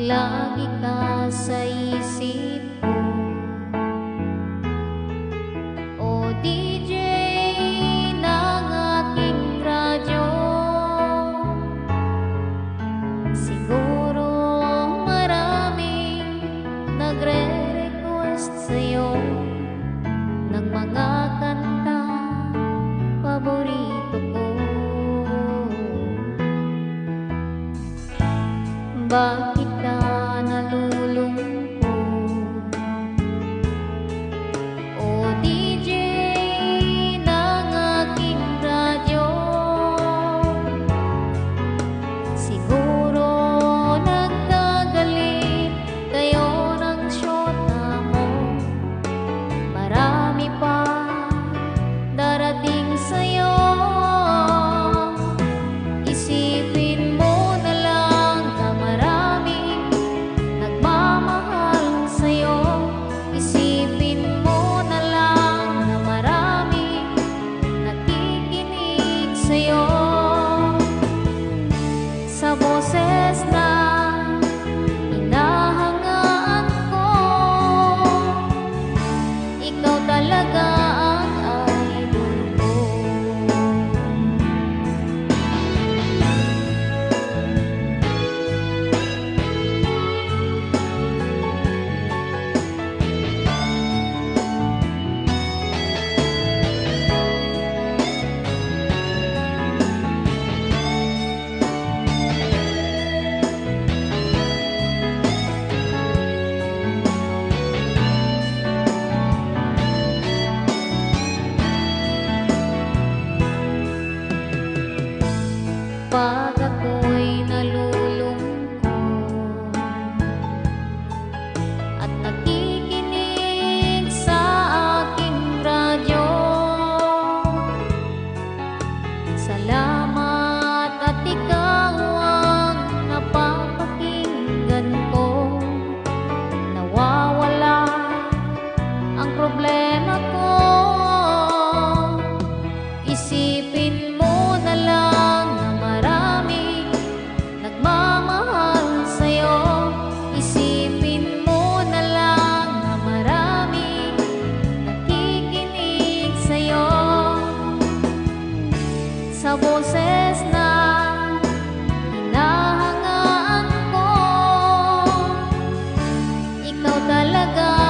lagi ka sa isip ko. O DJ ng aking radyo, siguro maraming nagre-request sa'yo ng mga kanta paborito ko. Bakit ka nalulungkot? O DJ ng aking radyo, siguro nagkagalit kayo ng syota mo. Marami pa darating sa'yo. Isipin mo na lang na maraming nagmamahal sa'yo. Isipin mo na lang na maraming nakikinig sa'yo. Sa boses na hinahangaan ko, ikaw talaga ang idol ko. Pag ako'y nalulungkot at nakikinig sa aking radyo, salamat at ikaw ang napapakinggan ko. Nawawala ang problema ko. Isipin mo na lang na maraming nagmamahal sa'yo. Isipin mo na lang na maraming nakikinig sa'yo. Sa boses na hinahangaan ko, ikaw talaga